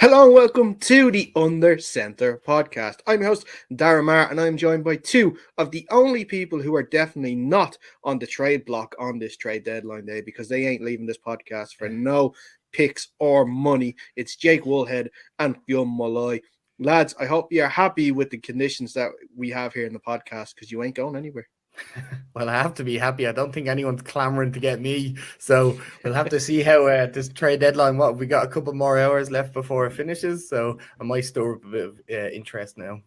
Hello and welcome to the Under Center podcast. I'm your host, Dara Marr, and I'm joined by two of the only people who are definitely not on the trade block on this trade deadline day because they ain't leaving this podcast for no picks or money. It's Jake Woolhead and Fionn Molloy. Lads, I hope you're happy with the conditions that we have here in the podcast because you ain't going anywhere. Well, I have to be happy. I don't think anyone's clamoring to get me. So we'll have to see how this trade deadline, we got a couple more hours left before it finishes. So I might store up a bit of interest now.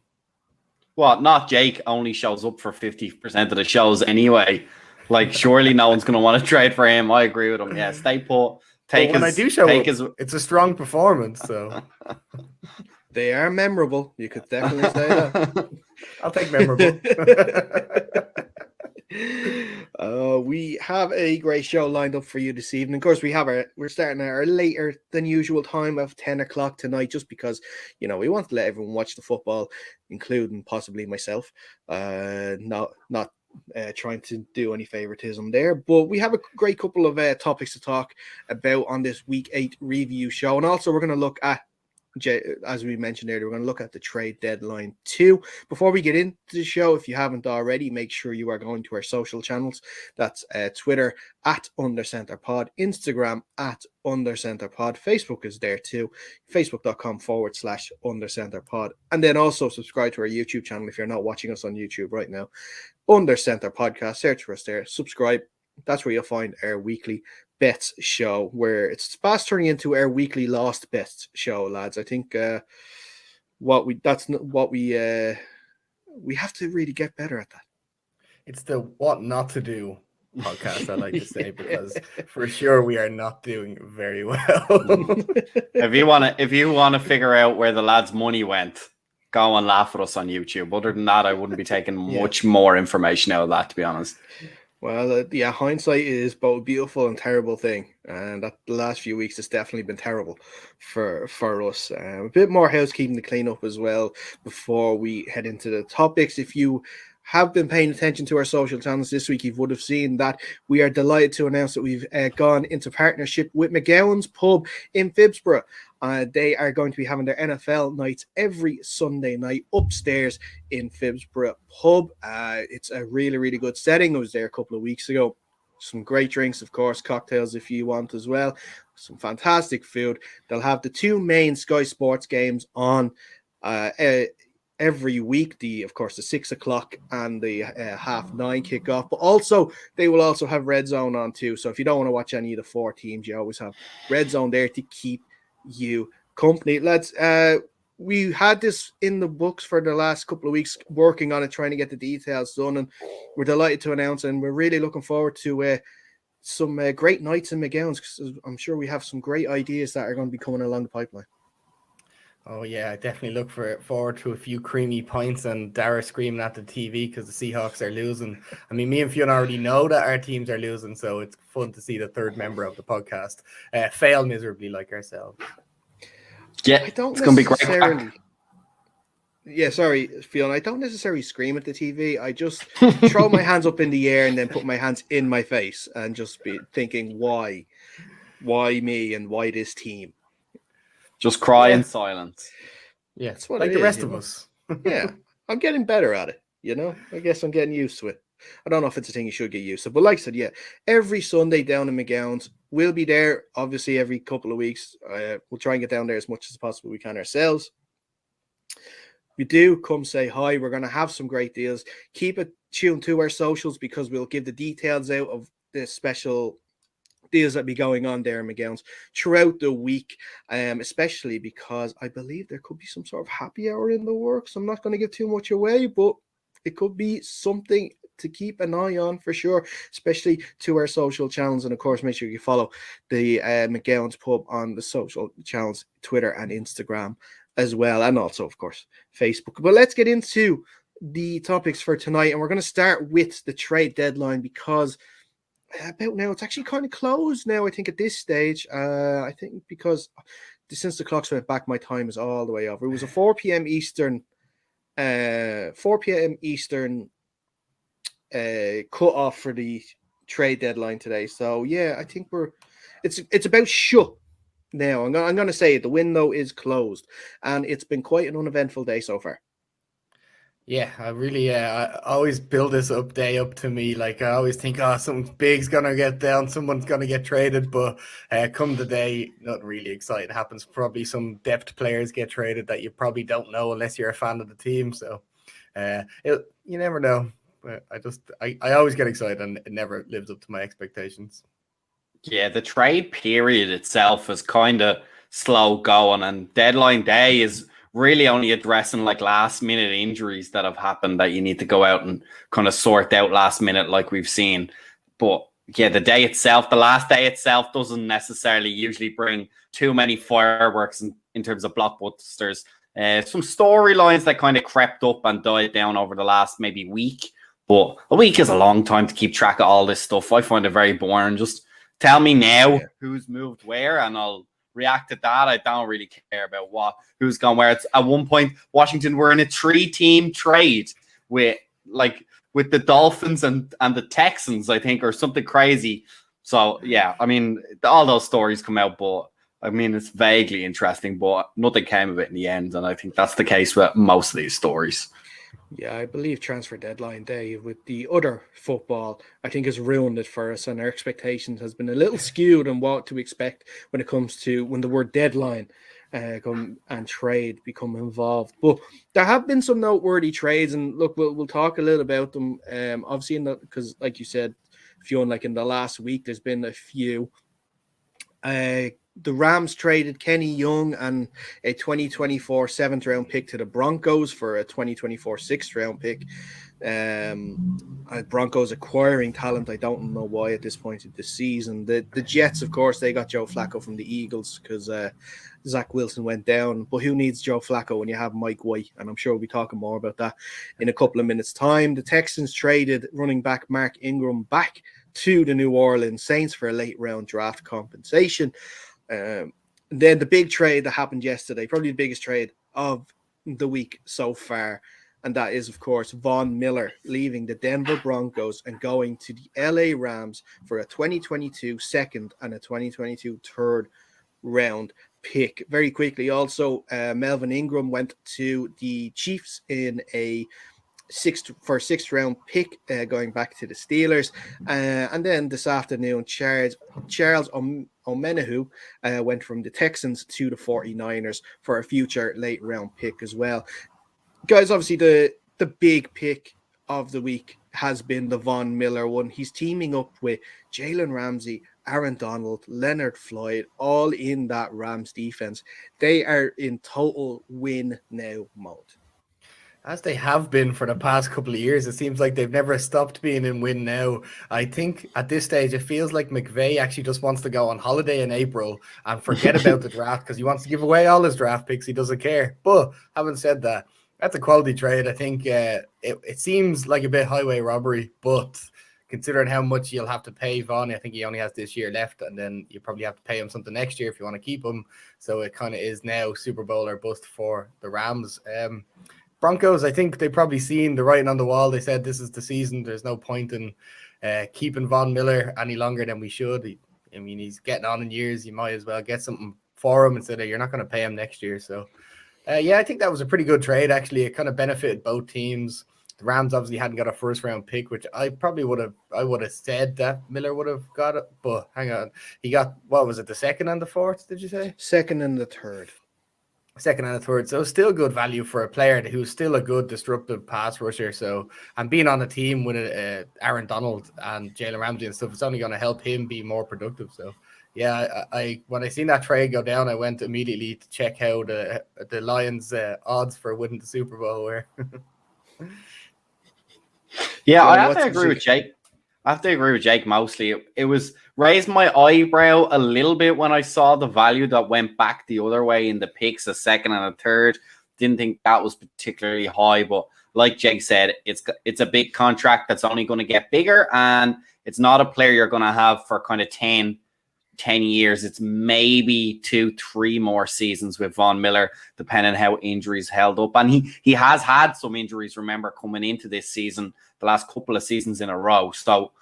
What, not Jake only shows up for 50% of the shows anyway. Like, surely no one's going to want to trade for him. I agree with him. Yeah, stay put. When I do show up, it's a strong performance. So they are memorable. You could definitely say that. I'll take memorable. We have a great show lined up for you this evening. Of course, we're starting at our later than usual time of 10 o'clock tonight, just because we want to let everyone watch the football, including possibly myself. Not trying to do any favoritism there, but we have a great couple of topics to talk about on this Week 8 review show, and also we're going to look at, as we mentioned earlier, we're going to look at the trade deadline too. Before we get into the show, if you haven't already, make sure you are going to our social channels. That's Twitter at UnderCenterPod, Instagram at UnderCenterPod, Facebook is there too, facebook.com/UnderCenterPod, and then also subscribe to our YouTube channel if you're not watching us on YouTube right now. Under Center Podcast, search for us there, subscribe. That's where you'll find our weekly bets show, where it's fast turning into our weekly lost bets show, lads. I think we have to really get better at that. It's the what not to do podcast, I like to say, because for sure we are not doing very well. If you want to figure out where the lads' money went, go and laugh at us on YouTube. Other than that, I wouldn't be taking much more information out of that, to be honest. Well, hindsight is both a beautiful and terrible thing, and that the last few weeks has definitely been terrible for us. A bit more housekeeping to clean up as well before we head into the topics. If you have been paying attention to our social channels this week, you would have seen that we are delighted to announce that we've gone into partnership with McGowan's Pub in Phibsborough. They are going to be having their NFL nights every Sunday night upstairs in Phibsborough Pub. It's a really, really good setting. I was there a couple of weeks ago. Some great drinks, of course, cocktails if you want as well. Some fantastic food. They'll have the two main Sky Sports games on every week, the 6 o'clock and the 9:30 kickoff, but also they will also have Red Zone on too. So if you don't want to watch any of the four teams, you always have Red Zone there to keep you company. We had this in the books for the last couple of weeks, working on it, trying to get the details done, and we're delighted to announce, and we're really looking forward to some great nights in McGowan's, because I'm sure we have some great ideas that are going to be coming along the pipeline. Oh yeah, I definitely look forward to a few creamy pints and Dara screaming at the TV because the Seahawks are losing. I mean, me and Fionn already know that our teams are losing, so it's fun to see the third member of the podcast fail miserably like ourselves. Yeah, it's going to be great. Yeah, sorry, Fionn. I don't necessarily scream at the TV. I just throw my hands up in the air and then put my hands in my face and just be thinking, why me and why this team? Just cry in silence. Yeah, that's what like the rest of us. Yeah, I'm getting better at it. I guess I'm getting used to it. I don't know if it's a thing you should get used to, but like I said, yeah, every Sunday down in McGowan's, we'll be there. Obviously, every couple of weeks, we'll try and get down there as much as possible we can ourselves. We do come say hi. We're going to have some great deals. Keep it tuned to our socials because we'll give the details out of the special deals that be going on there in McGowan's throughout the week, especially because I believe there could be some sort of happy hour in the works. I'm not going to give too much away, but it could be something to keep an eye on for sure, especially to our social channels. And of course, make sure you follow the McGowan's Pub on the social channels, Twitter and Instagram as well, and also of course Facebook. But let's get into the topics for tonight, and we're going to start with the trade deadline because about now it's actually kind of closed now, I think, at this stage. I think because since the clocks went back, my time is all the way over. It was a 4 p.m. Eastern cut off for the trade deadline today. So yeah, I think it's about shut now. I'm going to say it. The window is closed, and it's been quite an uneventful day so far. Yeah, I really, I always build this day up to me. Like I always think, oh, something big's gonna get down, someone's gonna get traded. But come the day, not really exciting happens. Probably some depth players get traded that you probably don't know unless you're a fan of the team. So, you never know. But I always get excited, and it never lives up to my expectations. Yeah, the trade period itself is kind of slow going, and deadline day is really only addressing like last minute injuries that have happened that you need to go out and kind of sort out last minute, like we've seen. But yeah, the day itself, the last day itself, doesn't necessarily usually bring too many fireworks in terms of blockbusters. Some storylines that kind of crept up and died down over the last maybe week, but a week is a long time to keep track of all this stuff. I find it very boring. Just tell me now who's moved where, and I'll react to that. I don't really care about who's gone where. It's at one point Washington were in a 3-team trade with the Dolphins and the Texans, I think, or something crazy. So yeah, I mean, all those stories come out, but I mean, it's vaguely interesting, but nothing came of it in the end, and I think that's the case with most of these stories. Yeah, I believe transfer deadline day with the other football, I think, has ruined it for us, and our expectations has been a little skewed on what to expect when it comes to when the word deadline come and trade become involved. But there have been some noteworthy trades, and look, we'll talk a little about them. Obviously, because like you said, Fionn, like in the last week, there's been a few. The Rams traded Kenny Young and a 2024 7th round pick to the Broncos for a 2024 6th round pick. Broncos acquiring talent. I don't know why at this point of the season. The Jets, of course, they got Joe Flacco from the Eagles because Zach Wilson went down. But who needs Joe Flacco when you have Mike White? And I'm sure we'll be talking more about that in a couple of minutes' time. The Texans traded running back Mark Ingram back to the New Orleans Saints for a late round draft compensation. Then the big trade that happened yesterday, probably the biggest trade of the week so far, and that is, of course, Von Miller leaving the Denver Broncos and going to the LA Rams for a 2022 second and a 2022 third round pick. Very quickly, also, Melvin Ingram went to the Chiefs in a sixth round pick, going back to the Steelers, and then this afternoon Charles Omenihu went from the Texans to the 49ers for a future late round pick as well. Guys, obviously the big pick of the week has been the Von Miller one. He's teaming up with Jalen Ramsey, Aaron Donald, Leonard Floyd, all in that Rams defense. They are in total win now mode. As they have been for the past couple of years, it seems like they've never stopped being in win now. I think at this stage, it feels like McVay actually just wants to go on holiday in April and forget about the draft because he wants to give away all his draft picks. He doesn't care. But having said that, that's a quality trade. I think it seems like a bit highway robbery, but considering how much you'll have to pay Von, I think he only has this year left, and then you probably have to pay him something next year if you want to keep him. So it kind of is now Super Bowl or bust for the Rams. Broncos, I think they probably seen the writing on the wall. They said this is the season. There's no point in keeping Von Miller any longer than we should. I mean, he's getting on in years. You might as well get something for him instead of you're not going to pay him next year. So, yeah, I think that was a pretty good trade, actually. It kind of benefited both teams. The Rams obviously hadn't got a first-round pick, which I probably would have said that Miller would have got it. But hang on. He got, what was it, the second and the fourth, did you say? Second and the third. Second and a third, so still good value for a player who's still a good disruptive pass rusher. So, and being on a team with Aaron Donald and Jalen Ramsey and stuff, it's only going to help him be more productive. So, yeah, I when I seen that trade go down, I went immediately to check how the Lions' odds for winning the Super Bowl were. Yeah, I have to agree with Jake. I have to agree with Jake mostly. It was raised my eyebrow a little bit when I saw the value that went back the other way in the picks, a second and a third. Didn't think that was particularly high, but like Jake said, it's a big contract that's only going to get bigger, and it's not a player you're going to have for kind of 10 years. It's maybe 2-3 more seasons with Von Miller, depending on how injuries held up. And he has had some injuries, remember, coming into this season, the last couple of seasons in a row. So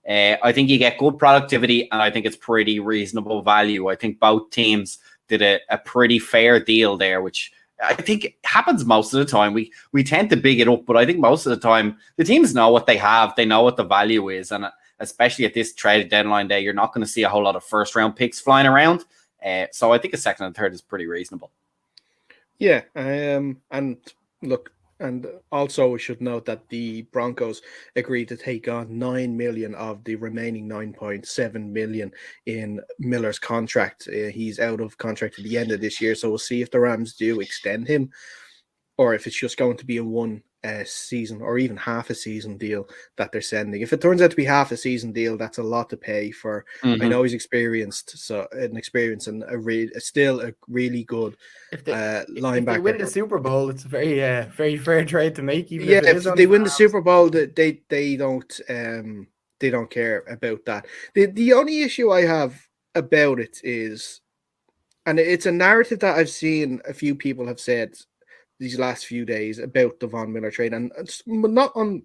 I think you get good productivity, and I think it's pretty reasonable value. I think both teams did a pretty fair deal there, which I think happens most of the time. We tend to big it up, but I think most of the time the teams know what they have. They know what the value is, and especially at this trade deadline day, you're not going to see a whole lot of first round picks flying around. So I think a second and third is pretty reasonable. Yeah, and look, and also we should note that the Broncos agreed to take on 9 million of the remaining 9.7 million in Miller's contract. He's out of contract at the end of this year, so we'll see if the Rams do extend him, or if it's just going to be a one season or even half a season deal that they're sending. If it turns out to be half a season deal, that's a lot to pay for. I know he's experienced, so an experience and still a really good linebacker. If they win the Super Bowl, it's a very fair trade to make. Even if they win the Super Bowl, they don't care about that. The only issue I have about it is, and it's a narrative that I've seen a few people have said these last few days about the Von Miller trade, and it's not on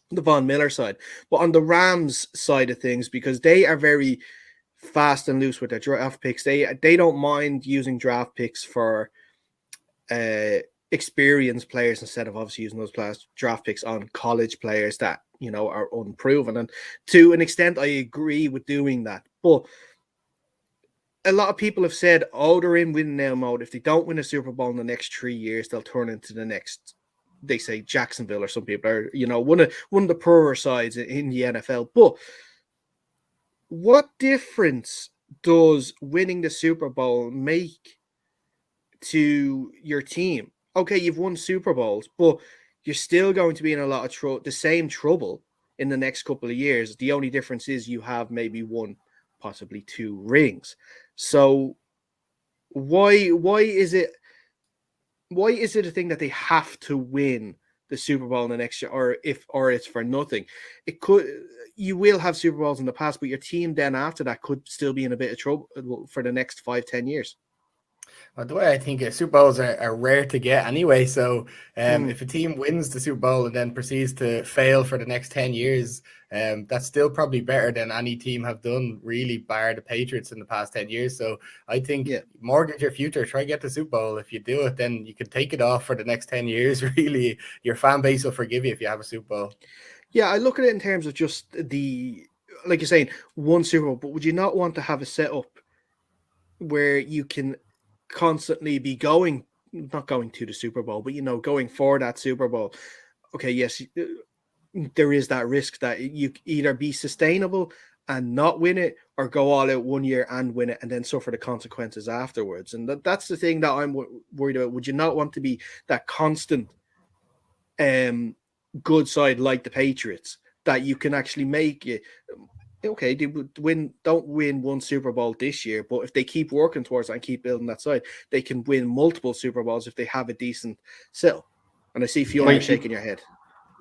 the Von Miller side, but on the Rams side of things, because they are very fast and loose with their draft picks. They don't mind using draft picks for experienced players instead of obviously using those draft picks on college players that, you know, are unproven. And to an extent, I agree with doing that, but a lot of people have said, oh, they're in win now mode. If they don't win a Super Bowl in the next 3 years, they'll turn into the next, they say Jacksonville, or some people are, you know, one of the poorer sides in the NFL. But what difference does winning the Super Bowl make to your team? Okay, you've won Super Bowls, but you're still going to be in a lot of the same trouble in the next couple of years. The only difference is you have maybe one, possibly two rings. So why is it a thing that they have to win the Super Bowl in the next year, or it's for nothing? You will have Super Bowls in the past, but your team then after that could still be in a bit of trouble for the next 5-10 years. Well, the way I think Super Bowls are rare to get anyway. So if a team wins the Super Bowl and then proceeds to fail for the next 10 years, that's still probably better than any team have done, really, bar the Patriots in the past 10 years. So I think mortgage your future, try get the Super Bowl. If you do it, then you can take it off for the next 10 years. Really, your fan base will forgive you if you have a Super Bowl. Yeah, I look at it in terms of just like you're saying, one Super Bowl, but would you not want to have a setup where you can constantly be not going to the Super Bowl, but, you know, going for that Super Bowl? Okay, yes, there is that risk that you either be sustainable and not win it, or go all out 1 year and win it and then suffer the consequences afterwards. And that's the thing that I'm worried about. Would you not want to be that constant good side like the Patriots, that you can actually make it? Okay, they don't win one Super Bowl this year, but if they keep working towards it and keep building that side, they can win multiple Super Bowls if they have a decent sell. And I see Fiona shaking your head.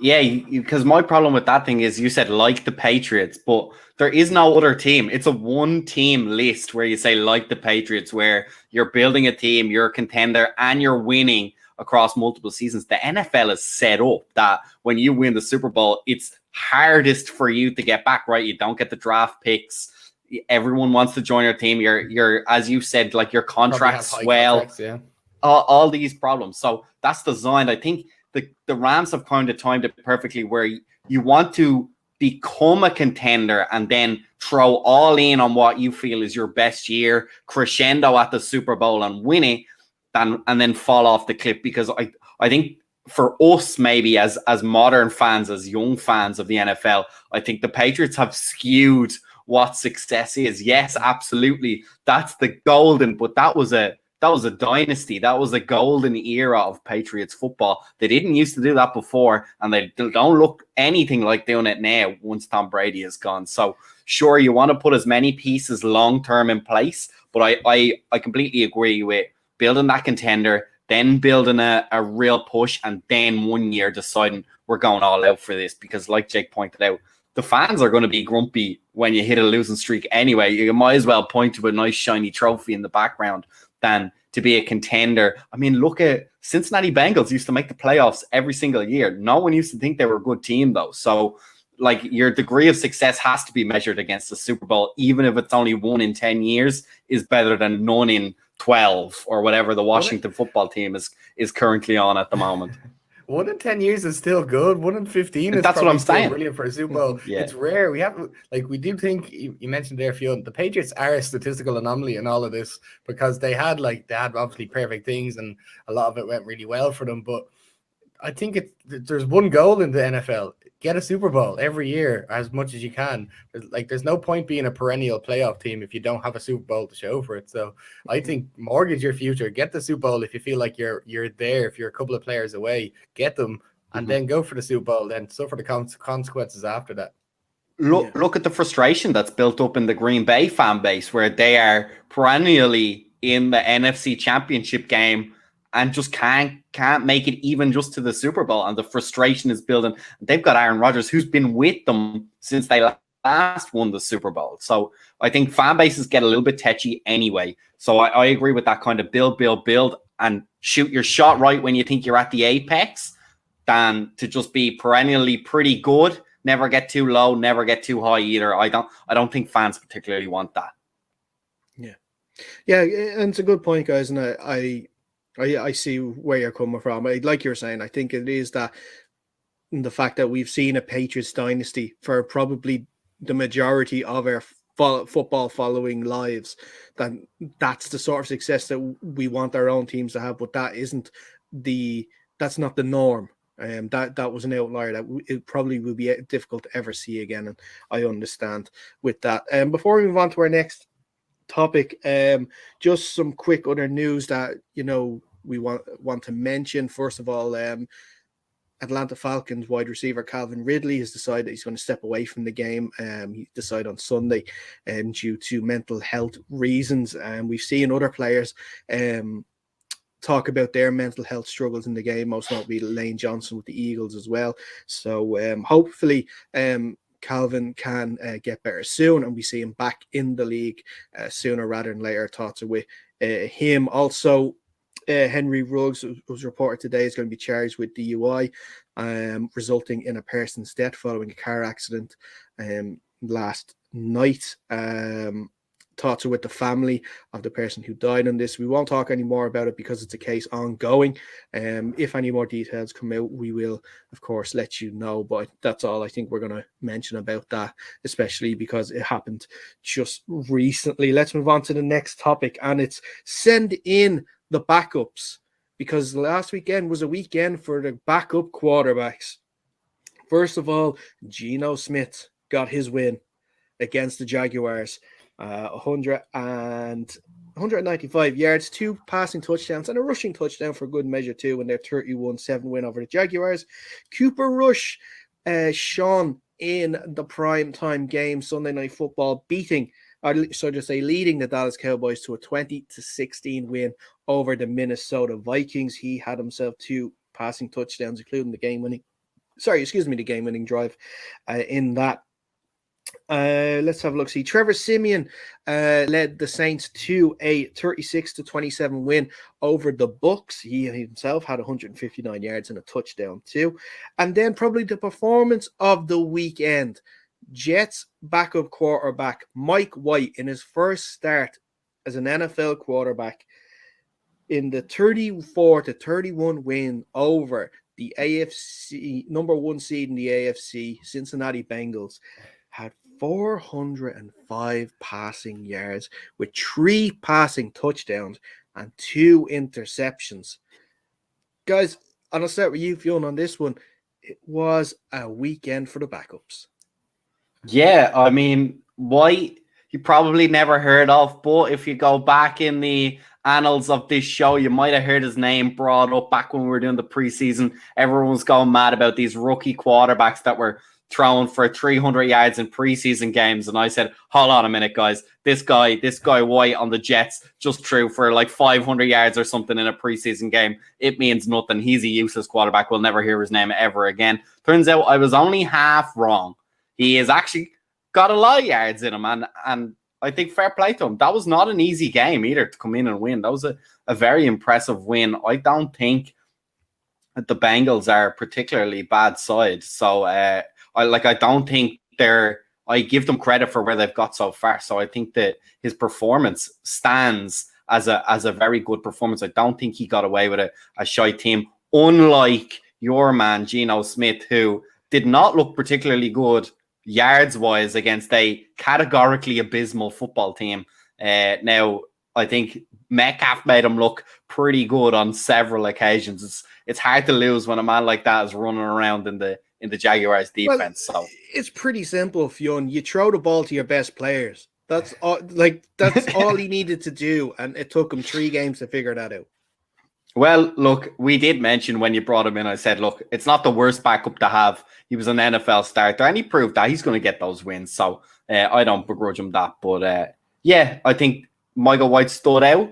Yeah, because my problem with that thing is, you said like the Patriots, but there is no other team. It's a one-team list where you say like the Patriots, where you're building a team, you're a contender, and you're winning across multiple seasons. The NFL is set up that when you win the Super Bowl, it's hardest for you to get back, right? You don't get the draft picks. Everyone wants to join your team. You're as you said, like, your contracts swell. All these problems. So that's designed. I think the Rams have kind of timed it perfectly, where you want to become a contender and then throw all in on what you feel is your best year, crescendo at the Super Bowl and win it, and then fall off the cliff. Because I think for us, maybe as modern fans, as young fans of the NFL, I think the Patriots have skewed what success is. Yes, absolutely, that's the golden, but that was a dynasty. That was a golden era of Patriots football. They didn't used to do that before, and they don't look anything like doing it now once Tom Brady is gone. So sure, you want to put as many pieces long term in place, but I completely agree with building that contender, then building a real push, and then 1 year deciding we're going all out for this. Because like Jake pointed out, the fans are going to be grumpy when you hit a losing streak anyway. You might as well point to a nice shiny trophy in the background than to be a contender. I mean, look at Cincinnati Bengals used to make the playoffs every single year. No one used to think they were a good team, though. So like your degree of success has to be measured against the Super Bowl, even if it's only 1 in 10 years, is better than none in 12 or whatever the Washington football team is currently on at the moment. 1 in 10 years is still good. 1 in 15 is That's what probably I'm still saying. brilliant for a Super Bowl. Yeah. It's rare. We do think you mentioned there, Fionn, the Patriots are a statistical anomaly in all of this because they had obviously perfect things and a lot of it went really well for them. But I think there's one goal in the NFL: get a Super Bowl every year as much as you can. There's no point being a perennial playoff team if you don't have a Super Bowl to show for it. So I think mortgage your future, get the Super Bowl if you feel like you're there. If you're a couple of players away, get them and then go for the Super Bowl. Then suffer the consequences after that. Look at the frustration that's built up in the Green Bay fan base, where they are perennially in the NFC Championship game and just can't make it even just to the Super Bowl, and the frustration is building. They've got Aaron Rodgers, who's been with them since they last won the Super Bowl. So I think fan bases get a little bit tetchy anyway. So I agree with that kind of build, and shoot your shot right when you think you're at the apex, than to just be perennially pretty good, never get too low, never get too high either. I don't think fans particularly want that. Yeah, and it's a good point, guys, and I see where you're coming from. Like you're saying, I think it is that the fact that we've seen a Patriots dynasty for probably the majority of our football following lives, that's the sort of success that we want our own teams to have, but that's not the norm. That was an outlier that it probably will be difficult to ever see again, and I understand with that. Before we move on to our next topic, just some quick other news that we want to mention. First of all, Atlanta Falcons wide receiver Calvin Ridley has decided he's going to step away from the game. He decided on Sunday due to mental health reasons, and we've seen other players talk about their mental health struggles in the game, most notably Lane Johnson with the Eagles as well. So hopefully Calvin can get better soon, and we see him back in the league sooner rather than later. Thoughts are with him. Also, Henry Ruggs, was reported today, is going to be charged with DUI, resulting in a person's death following a car accident last night. Thoughts are with the family of the person who died on this. We won't talk any more about it because it's a case ongoing. If any more details come out, we will, of course, let you know. But that's all I think we're going to mention about that, especially because it happened just recently. Let's move on to the next topic, and it's send in the backups, because last weekend was a weekend for the backup quarterbacks. First of all, Geno Smith got his win against the Jaguars. 195 yards, 2 passing touchdowns, and a rushing touchdown for good measure too in their 31-7 win over the Jaguars. Cooper Rush shone in the prime time game Sunday Night Football, leading the Dallas Cowboys to a 20-16 win over the Minnesota Vikings. He had himself 2 passing touchdowns, including the game-winning drive in that. Let's have a look. See, Trevor Siemian led the Saints to a 36-27 win over the Bucs. He himself had 159 yards and a touchdown too. And then probably the performance of the weekend, Jets backup quarterback Mike White, in his first start as an NFL quarterback, in the 34-31 win over the AFC number 1 seed in the AFC, Cincinnati Bengals, had 405 passing yards with 3 passing touchdowns and 2 interceptions. Guys, and I'll start with you, Fionn, on this one. It was a weekend for the backups. Yeah, I mean, White, you probably never heard of, but if you go back in the annals of this show, you might have heard his name brought up back when we were doing the preseason. Everyone was going mad about these rookie quarterbacks that were throwing for 300 yards in preseason games, and I said, hold on a minute, guys, this guy White on the Jets just threw for like 500 yards or something in a preseason game. It means nothing. He's a useless quarterback. We'll never hear his name ever again. Turns out I was only half wrong. He has actually got a lot of yards in him, and I think fair play to him. That was not an easy game either to come in and win. That was a very impressive win. I don't think that the Bengals are a particularly bad side, so I don't think I give them credit for where they've got so far. So I think that his performance stands as a very good performance. I don't think he got away with a shy team, unlike your man Geno Smith, who did not look particularly good yards wise against a categorically abysmal football team. Now I think Metcalf made him look pretty good on several occasions. It's hard to lose when a man like that is running around in the Jaguars defense. Well, so it's pretty simple, Fionn. You throw the ball to your best players. That's all. That's all he needed to do, and it took him 3 games to figure that out. Well, look, we did mention when you brought him in, I said, look, it's not the worst backup to have. He was an NFL starter, and he proved that he's going to get those wins. So I don't begrudge him that. But yeah, I think Michael White stood out,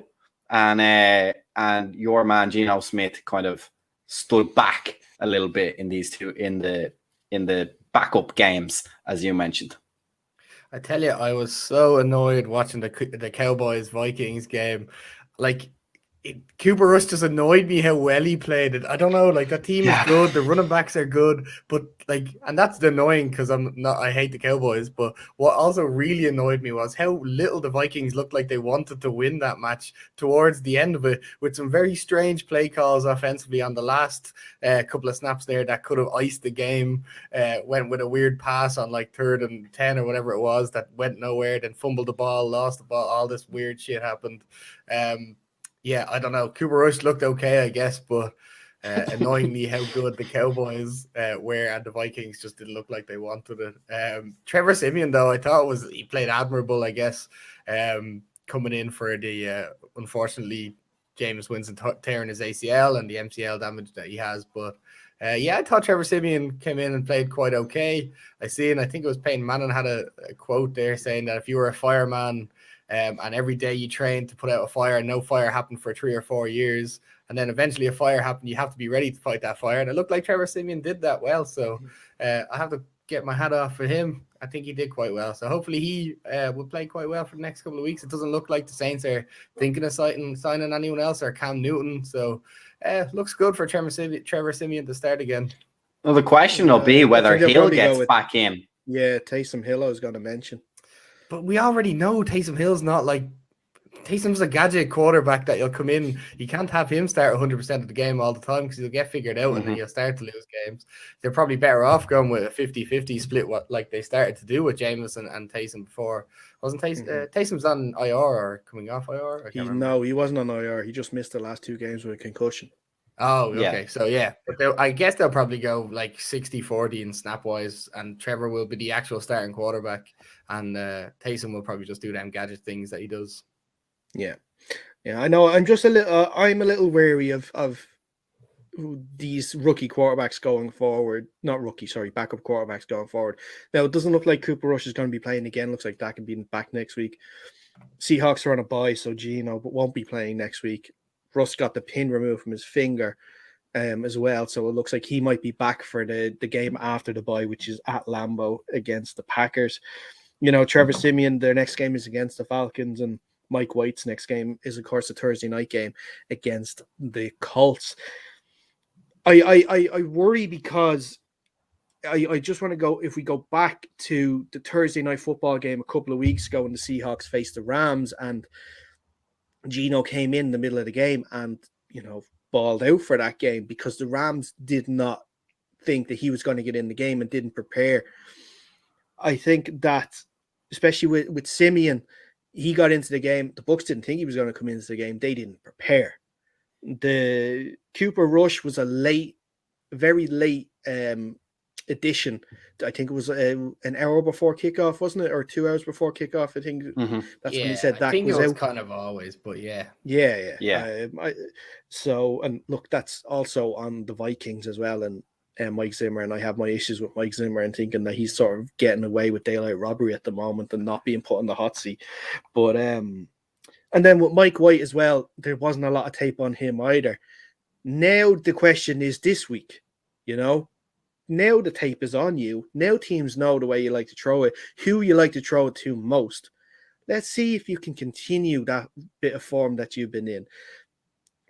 and your man Geno Smith kind of stood back a little bit in these two in the backup games, as you mentioned. I tell you, I was so annoyed watching the Cowboys Vikings game. Like, Cooper Rush just annoyed me how well he played it. I don't know, like that team is good, the running backs are good, but and that's annoying because I hate the Cowboys. But what also really annoyed me was how little the Vikings looked like they wanted to win that match towards the end of it, with some very strange play calls offensively on the last couple of snaps there that could have iced the game. Went with a weird pass on like 3rd and 10 or whatever it was that went nowhere, then fumbled the ball, lost the ball, all this weird shit happened. Yeah, I don't know. Cooper Rush looked okay, I guess, but annoyingly how good the Cowboys were, and the Vikings just didn't look like they wanted it. Trevor Siemian, though, I thought he played admirable, I guess, coming in for the unfortunately Jameis Winston tearing his ACL and the MCL damage that he has. But yeah, I thought Trevor Siemian came in and played quite okay. I think it was Peyton Manning had a quote there saying that if you were a fireman, and every day you train to put out a fire, and no fire happened for 3 or 4 years, and then eventually a fire happened, you have to be ready to fight that fire. And it looked like Trevor Siemian did that well. So I have to get my hat off for him. I think he did quite well. So hopefully he will play quite well for the next couple of weeks. It doesn't look like the Saints are thinking of signing anyone else or Cam Newton. So looks good for Trevor Siemian to start again. Well, the question will be whether Hill gets back in. Yeah, Taysom Hill I was going to mention. But we already know Taysom Hill's not like Taysom's a gadget quarterback that you'll come in. You can't have him start 100% of the game all the time because he'll get figured out and then you'll start to lose games. They're probably better off going with a 50-50 split, like they started to do with Jameis and Taysom before. Wasn't Taysom? Taysom's on IR or coming off IR? No, he wasn't on IR. He just missed the last 2 games with a concussion. Oh, okay. Yeah. So, yeah. But I guess they'll probably go like 60-40 in snap-wise, and Trevor will be the actual starting quarterback, and Taysom will probably just do them gadget things that he does. Yeah. I know. I'm just a little wary of these rookie quarterbacks going forward. Not rookie, sorry, backup quarterbacks going forward. Now, it doesn't look like Cooper Rush is going to be playing again. Looks like Dak can be back next week. Seahawks are on a bye, so Geno won't be playing next week. Russ got the pin removed from his finger as well, so it looks like he might be back for the game after the bye, which is at Lambeau against the Packers. You know, Trevor Siemian, their next game is against the Falcons, and Mike White's next game is, of course, a Thursday night game against the Colts. I worry because I just want to go, if we go back to the Thursday night football game a couple of weeks ago when the Seahawks faced the Rams, and Geno came in the middle of the game and, you know, balled out for that game because the Rams did not think that he was going to get in the game and didn't prepare. I think that, especially with Siemian, he got into the game. The Bucs didn't think he was going to come into the game. They didn't prepare. The Cooper Rush was a very late addition. I think it was an hour before kickoff, wasn't it? Or 2 hours before kickoff. I think that's when he said that was out. Kind of always, but yeah. So, and look, that's also on the Vikings as well, and Mike Zimmer, and I have my issues with Mike Zimmer and thinking that he's sort of getting away with daylight robbery at the moment and not being put on the hot seat. But and then with Mike White as well, there wasn't a lot of tape on him either. Now the question is this week, you know, now the tape is on you. Now teams know the way you like to throw it, who you like to throw it to most. Let's see if you can continue that bit of form that you've been in.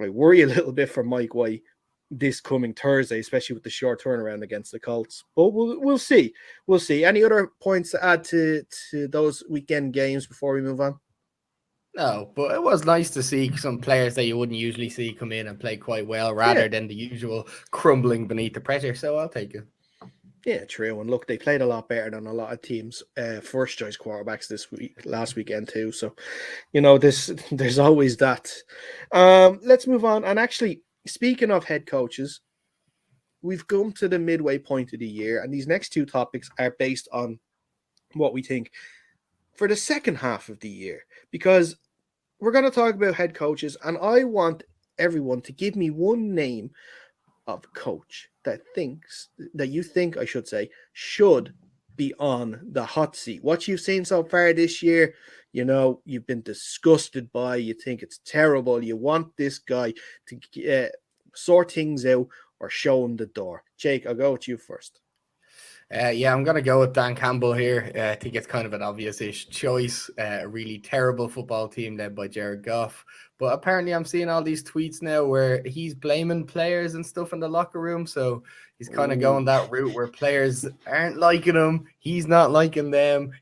I worry a little bit for Mike White. this coming Thursday, especially with the short turnaround against the Colts. But we'll see. We'll see. Any other points to add to those weekend games before we move on? No, but it was nice to see some players that you wouldn't usually see come in and play quite well rather than the usual crumbling beneath the pressure. So I'll take it. Yeah, true. And look, they played a lot better than a lot of teams' first choice quarterbacks last weekend too. So, there's always that. Let's move on. And actually, speaking of head coaches, we've come to the midway point of the year, and these next two topics are based on what we think for the second half of the year, because we're going to talk about head coaches, and I want everyone to give me one name of coach that you think should be on the hot seat. What you've seen so far this year, you've been disgusted by, you think it's terrible, you want this guy to sort things out or show him the door. Jake, I'll go with you first. I'm going to go with Dan Campbell here. I think it's kind of an obvious-ish choice. A really terrible football team led by Jared Goff. But apparently I'm seeing all these tweets now where he's blaming players and stuff in the locker room. So he's kind of going that route where players aren't liking him. He's not liking them.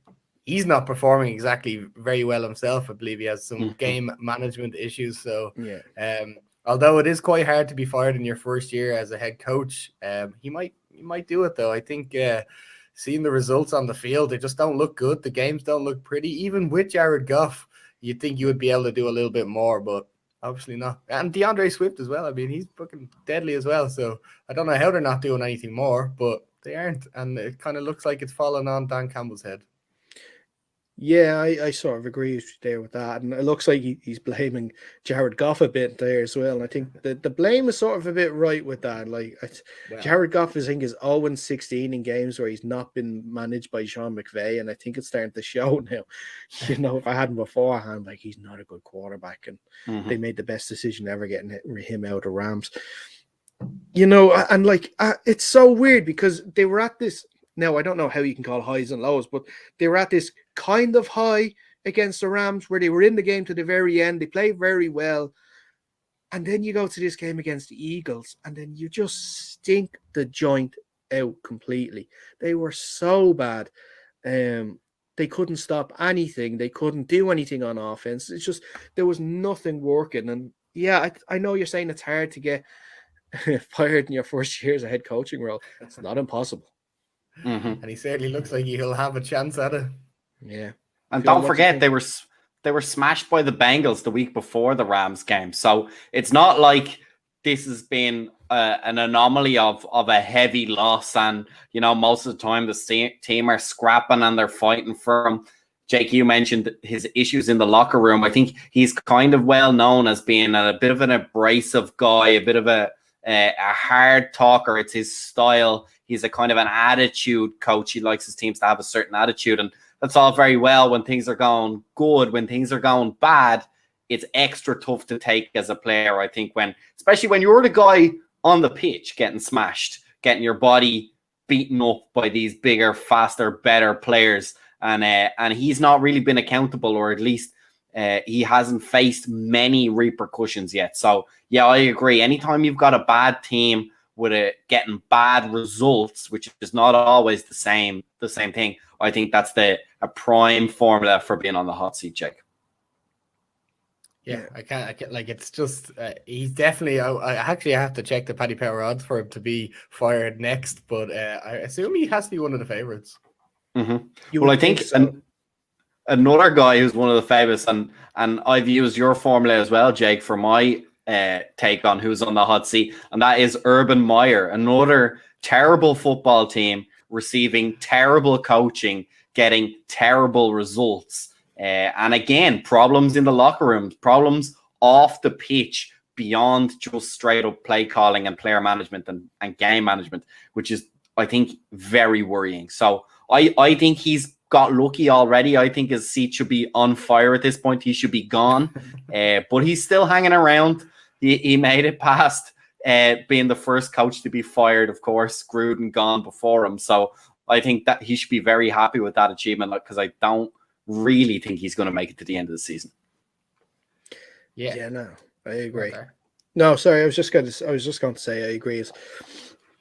He's not performing exactly very well himself. I believe he has some game management issues. So although it is quite hard to be fired in your first year as a head coach, he might do it though. I think seeing the results on the field, they just don't look good. The games don't look pretty. Even with Jared Goff, you'd think you would be able to do a little bit more, but obviously not. And DeAndre Swift as well. I mean, he's fucking deadly as well. So I don't know how they're not doing anything more, but they aren't. And it kind of looks like it's fallen on Dan Campbell's head. Yeah, I sort of agree there with that. And it looks like he's blaming Jared Goff a bit there as well. And I think the blame is sort of a bit right with that. Jared Goff, I think, is 0-16 in games where he's not been managed by Sean McVay. And I think it's starting to show now. If I hadn't beforehand, he's not a good quarterback. And they made the best decision ever getting him out of Rams. It's so weird because they were at this. Now, I don't know how you can call highs and lows, but they were at this kind of high against the Rams where they were in the game to the very end. They played very well. And then you go to this game against the Eagles, and then you just stink the joint out completely. They were so bad. They couldn't stop anything. They couldn't do anything on offense. It's just, there was nothing working. And yeah, I know you're saying it's hard to get fired in your first year as a head coaching role. It's not impossible. And he certainly looks like he'll have a chance at it. Yeah. And don't forget, they were smashed by the Bengals the week before the Rams game. So it's not like this has been an anomaly of a heavy loss. And, most of the time the team are scrapping and they're fighting for him. Jake, you mentioned his issues in the locker room. I think he's kind of well known as being a bit of an abrasive guy, a bit of a hard talker. It's his style. He's a kind of an attitude coach. He likes his teams to have a certain attitude. And that's all very well when things are going good. When things are going bad, it's extra tough to take as a player, I think, especially when you're the guy on the pitch getting smashed, getting your body beaten up by these bigger, faster, better players. And he's not really been accountable, or at least he hasn't faced many repercussions yet. So, yeah, I agree. Anytime you've got a bad team with getting bad results, which is not always the same thing, I think that's a prime formula for being on the hot seat, Jake. Yeah, I can't it's just, he's definitely, I actually have to check the Paddy Power odds for him to be fired next, but I assume he has to be one of the favorites. Well, I think another guy who's one of the favorites, and I've used your formula as well, Jake, for my take on who's on the hot seat, and that is Urban Meyer, another terrible football team receiving terrible coaching, getting terrible results. And again, problems in the locker room, problems off the pitch beyond just straight up play calling and player management and game management, which is, I think, very worrying. So I think he's got lucky already. I think his seat should be on fire at this point. He should be gone, but he's still hanging around. He made it past being the first coach to be fired, of course. Gruden gone before him. So I think that he should be very happy with that achievement, because I don't really think he's going to make it to the end of the season. Yeah, no, I agree. No, sorry, I was just going to say I agree.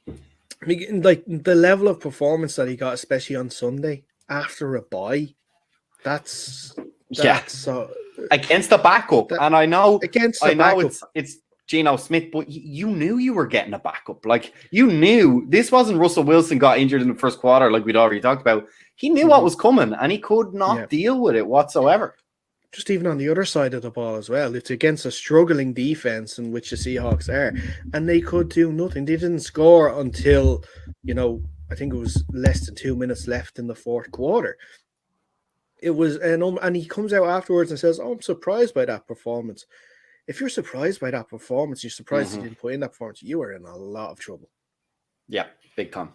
I mean, like the level of performance that he got, especially on Sunday after a bye, that's Yeah, so against the backup. that And I know against the backup. it's Geno Smith, but you knew you were getting a backup. Like you knew this wasn't Russell Wilson got injured in the first quarter, like we'd already talked about. He knew what was coming, and he could not deal with it whatsoever. Just even on the other side of the ball as well, it's against a struggling defense in which the Seahawks are, and they could do nothing. They didn't score until, I think it was less than 2 minutes left in the fourth quarter. It was, and he comes out afterwards and says, "Oh, I'm surprised by that performance." If you're surprised by that performance, you're surprised he didn't put in that performance, you are in a lot of trouble. Yeah, big time.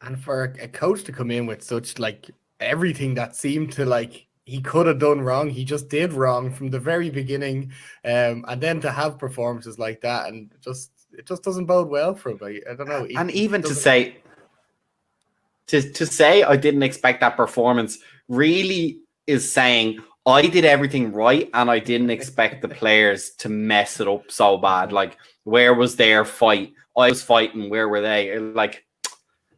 And for a coach to come in with such like everything that seemed to like he could have done wrong, he just did wrong from the very beginning, and then to have performances like that, and it just doesn't bode well for him. I don't know. And even to say I didn't expect that performance really is saying I did everything right and I didn't expect the players to mess it up so bad. Like, where was their fight? I was fighting. Where were they? Like,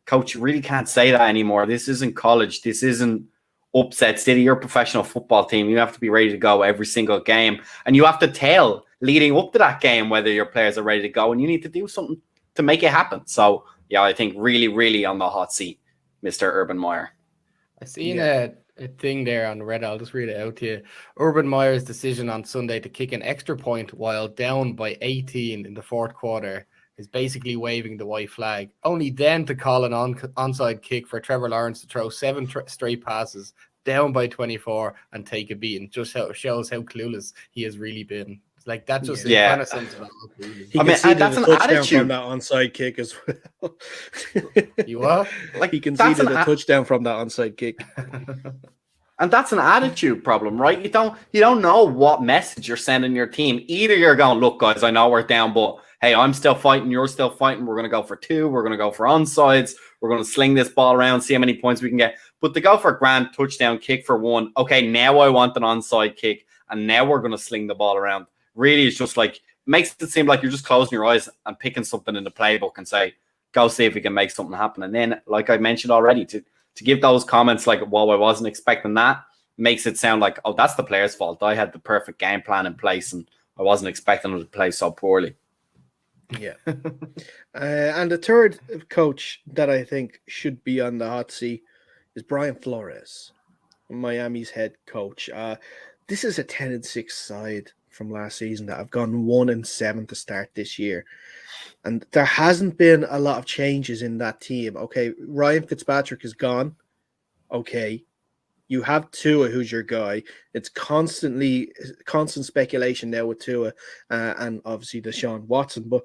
coach, you really can't say that anymore. This isn't college. This isn't upset city. You're a professional football team. You have to be ready to go every single game. And you have to tell leading up to that game whether your players are ready to go. And you need to do something to make it happen. So, yeah, I think really, really on the hot seat, Mr. Urban Meyer. I seen a thing there on Reddit. I'll just read it out to you. Urban Meyer's decision on Sunday to kick an extra point while down by 18 in the fourth quarter is basically waving the white flag. Only then to call an onside kick for Trevor Lawrence to throw 7 straight passes down by 24 and take a beating. Just shows how clueless he has really been. Like that just kind of sums it up. Really. He conceded that's a touchdown from that onside kick as well. You what? Like he conceded a touchdown from that onside kick. And that's an attitude problem, right? You don't know what message you're sending your team. Either you're going, look, guys, I know we're down, but hey, I'm still fighting, you're still fighting. We're going to go for 2. We're going to go for onsides. We're going to sling this ball around, see how many points we can get. But to go for a grand touchdown kick for 1, okay, now I want an onside kick, and now we're going to sling the ball around. Really, it's just like, makes it seem like you're just closing your eyes and picking something in the playbook and say, go see if we can make something happen. And then, like I mentioned already, to give those comments like, well, I wasn't expecting that, makes it sound like, oh, that's the player's fault. I had the perfect game plan in place and I wasn't expecting them to play so poorly. Yeah. And the third coach that I think should be on the hot seat is Brian Flores, Miami's head coach. This is a 10-6 side from last season that have gone 1-7 to start this year. And there hasn't been a lot of changes in that team. Okay, Ryan Fitzpatrick is gone. Okay. You have Tua, who's your guy. It's constant speculation now with Tua and obviously Deshaun Watson. But,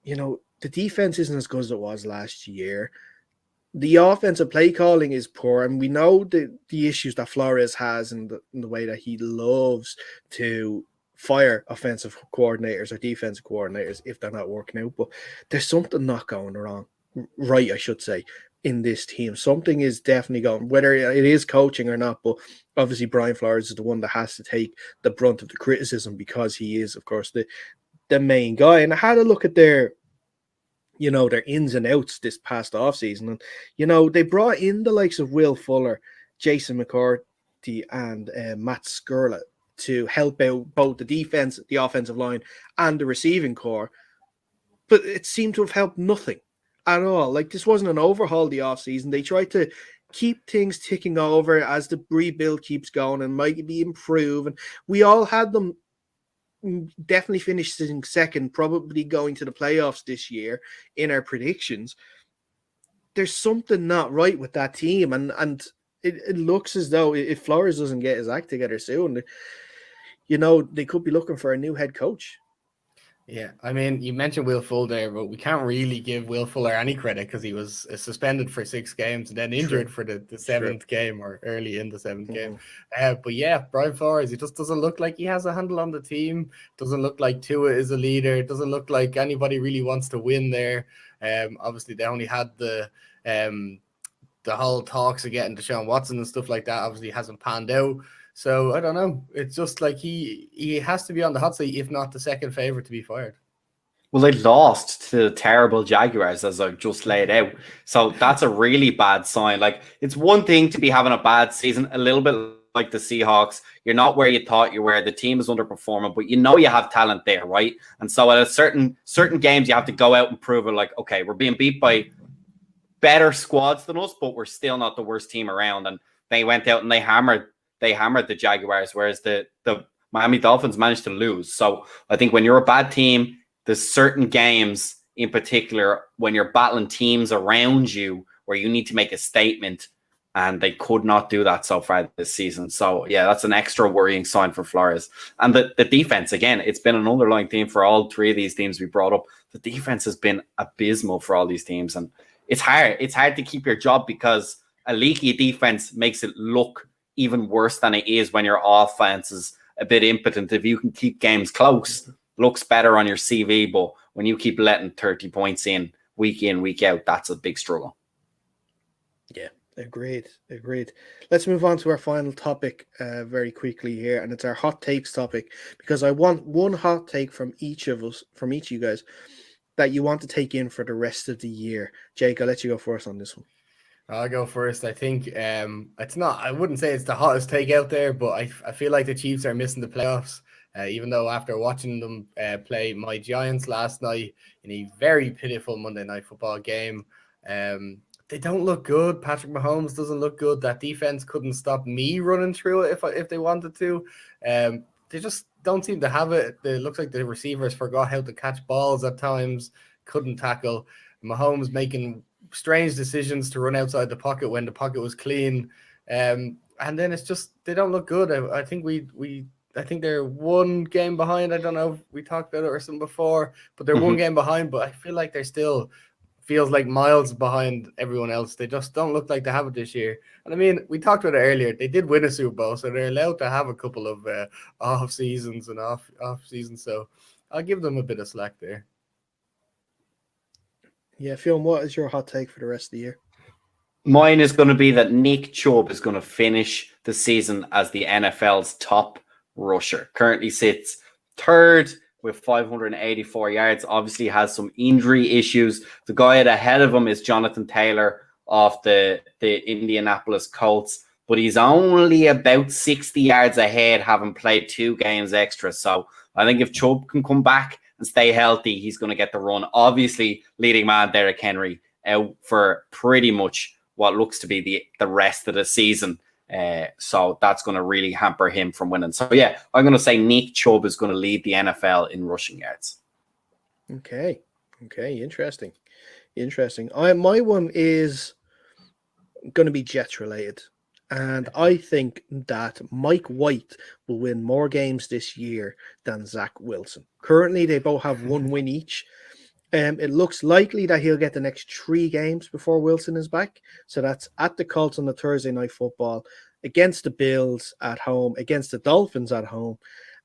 the defense isn't as good as it was last year. The offensive play calling is poor, and we know the issues that Flores has in the way that he loves to fire offensive coordinators or defensive coordinators if they're not working out. But there's something not going wrong, right, I should say, in this team. Something is definitely going, whether it is coaching or not, but obviously Brian Flores is the one that has to take the brunt of the criticism because he is, of course, the main guy. And I had a look at their ins and outs this past offseason. And, they brought in the likes of Will Fuller, Jason McCourty, and Matt Skurla to help out both the defense, the offensive line, and the receiving core. But it seemed to have helped nothing at all. Like, this wasn't an overhaul the offseason. They tried to keep things ticking over as the rebuild keeps going and might be improved. And we all had them definitely finishing second, probably going to the playoffs this year in our predictions. There's something not right with that team. And it looks as though if Flores doesn't get his act together soon, they could be looking for a new head coach. Yeah, I mean, you mentioned Will Fuller there, but we can't really give Will Fuller any credit because he was suspended for 6 games and then injured for the 7th game or early in the 7th game. But yeah, Brian Flores, he just doesn't look like he has a handle on the team. Doesn't look like Tua is a leader. Doesn't look like anybody really wants to win there. Obviously, they only had the whole talks of getting Deshaun Watson and stuff like that. Obviously, hasn't panned out. So I don't know. It's just like he has to be on the hot seat, if not the second favorite to be fired. Well, they lost to the terrible Jaguars, as I've just laid out. So that's a really bad sign. Like, it's one thing to be having a bad season, a little bit like the Seahawks. You're not where you thought you were. The team is underperforming, but you know you have talent there, right? And so at a certain games, you have to go out and prove it. Like, okay, we're being beat by better squads than us, but we're still not the worst team around. And they went out and they hammered the Jaguars, whereas the Miami Dolphins managed to lose. So I think when you're a bad team, there's certain games in particular when you're battling teams around you where you need to make a statement, and they could not do that so far this season. So yeah, that's an extra worrying sign for Flores. And the defense, again, it's been an underlying theme for all three of these teams we brought up. The defense has been abysmal for all these teams, and it's hard. It's hard to keep your job because a leaky defense makes it look even worse than it is when your offense is a bit impotent. If you can keep games close, looks better on your CV, but when you keep letting 30 points in, week out, that's a big struggle. Yeah, agreed. Let's move on to our final topic very quickly here, and it's our hot takes topic, because I want one hot take from each of us, from each of you guys, that you want to take in for the rest of the year. Jake, I'll let you go first on this one. I'll go first. I think it's not, I wouldn't say it's the hottest take out there, but I feel like the Chiefs are missing the playoffs. Even though after watching them play my Giants last night in a very pitiful Monday Night Football game, they don't look good. Patrick Mahomes doesn't look good. That defense couldn't stop me running through it if they wanted to. They just don't seem to have it. It looks like the receivers forgot how to catch balls at times, couldn't tackle. Mahomes making strange decisions to run outside the pocket when the pocket was clean. And then it's just, they don't look good. I think I think they're one game behind. I don't know if we talked about it or something before, but they're one game behind, but I feel like they're still feels like miles behind everyone else. They just don't look like they have it this year. And I mean, we talked about it earlier. They did win a Super Bowl, so they're allowed to have a couple of off seasons and off seasons. So I'll give them a bit of slack there. Yeah, Phil, what is your hot take for the rest of the year? Mine is going to be that Nick Chubb is going to finish the season as the NFL's top rusher. Currently sits third with 584 yards. Obviously has some injury issues. The guy ahead of him is Jonathan Taylor of the Indianapolis Colts, but he's only about 60 yards ahead, having played 2 games extra. So I think if Chubb can come back and stay healthy, he's going to get the run. Obviously, leading man Derrick Henry out for pretty much what looks to be the rest of the season. So that's going to really hamper him from winning. So yeah, I'm going to say Nick Chubb is going to lead the NFL in rushing yards. Okay, interesting. My one is going to be Jets related, and I think that Mike White will win more games this year than Zach Wilson. Currently, they both have 1 win each. It looks likely that he'll get the next 3 games before Wilson is back. So that's at the Colts on the Thursday Night Football, against the Bills at home, against the Dolphins at home.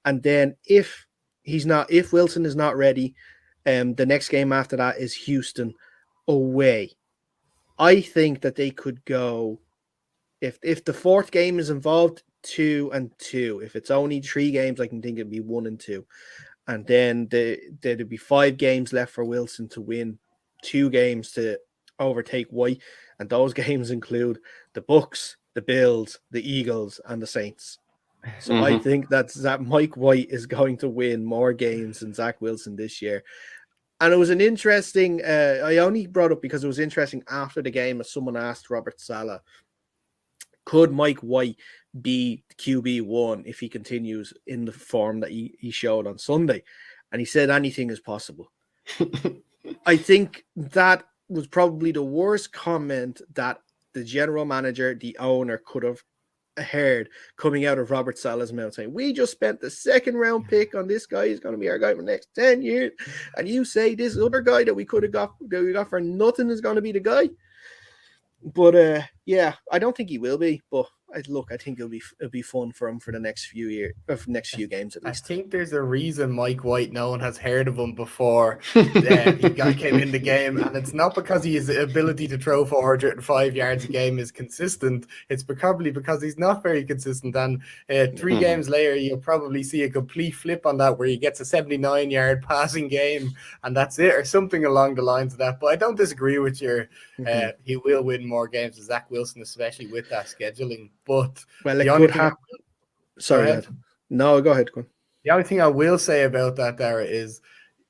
And then if Wilson is not ready, the next game after that is Houston away. I think that they could go, if the 4th game is involved, 2-2. If it's only 3 games, I can think it'd be 1-2. And then there'd be 5 games left for Wilson to win, 2 games to overtake White. And those games include the Bucs, the Bills, the Eagles, and the Saints. So I think that Mike White is going to win more games than Zach Wilson this year. And it was an interesting, I only brought up because it was interesting after the game as someone asked Robert Saleh, could Mike White be QB1 if he continues in the form that he showed on Sunday? And he said anything is possible. I think that was probably the worst comment that the general manager, the owner, could have heard coming out of Robert Saleh's mouth, saying, we just spent the 2nd round pick on this guy. He's going to be our guy for the next 10 years. And you say this other guy that we got for nothing is going to be the guy. But yeah, I don't think he will be, but I think it'll be fun for him for the next few years, or for the next few games at I least. think there's a reason Mike White, no one has heard of him before came in the game, and it's not because his ability to throw 405 yards a game is consistent. It's probably because he's not very consistent. And 3 games later, you'll probably see a complete flip on that, where he gets a 79-yard passing game, and that's it, or something along the lines of that. But I don't disagree with your. He will win more games than Zach Wilson, especially with that scheduling. But Well, it the only could thing happen. Sorry, Go ahead. Ed. No, go ahead. Go on. The only thing I will say about that, Dara, is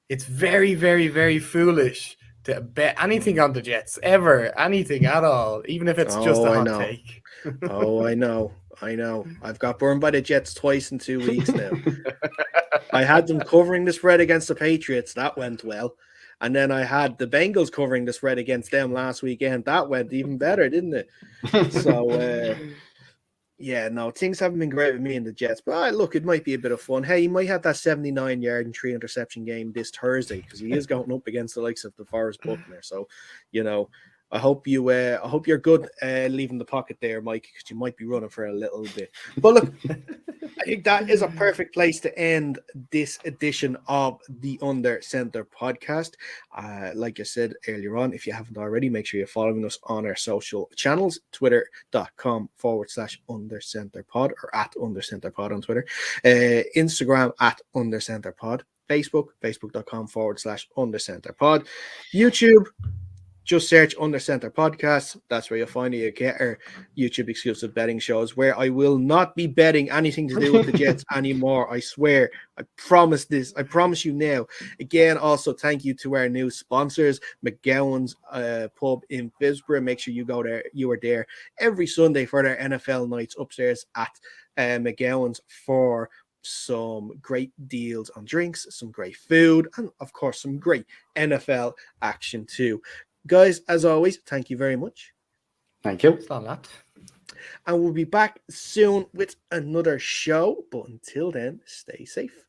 it's very, very, very foolish to bet anything on the Jets, ever, anything at all, even if it's just a hot take. Oh, I know. I've got burned by the Jets twice in 2 weeks now. I had them covering the spread against the Patriots. That went well. And then I had the Bengals covering the spread against them last weekend. That went even better, didn't it? So, yeah, no, things haven't been great with me and the Jets. But look, it might be a bit of fun. Hey, he might have that 79-yard and 3 interception game this Thursday, because he is going up against the likes of DeForest Buckner. So, I hope you're good leaving the pocket there, Mike, because you might be running for a little bit. But look, I think that is a perfect place to end this edition of the Under Center podcast. Like I said earlier on, if you haven't already, make sure you're following us on our social channels, twitter.com/undercenterpod or @undercenterpod on Twitter, Instagram @undercenterpod, facebook.com/undercenterpod, YouTube. Just search Under Center Podcast. That's where you'll find it. You get our YouTube exclusive betting shows, where I will not be betting anything to do with the Jets anymore. I swear. I promise this. I promise you now. Again, also thank you to our new sponsors, McGowan's Pub in Fisborough. Make sure you go there. You are there every Sunday for their NFL nights upstairs at McGowan's for some great deals on drinks, some great food, and of course some great NFL action too. Guys, as always, thank you very much. Thank you. It's not that. And we'll be back soon with another show. But until then, stay safe.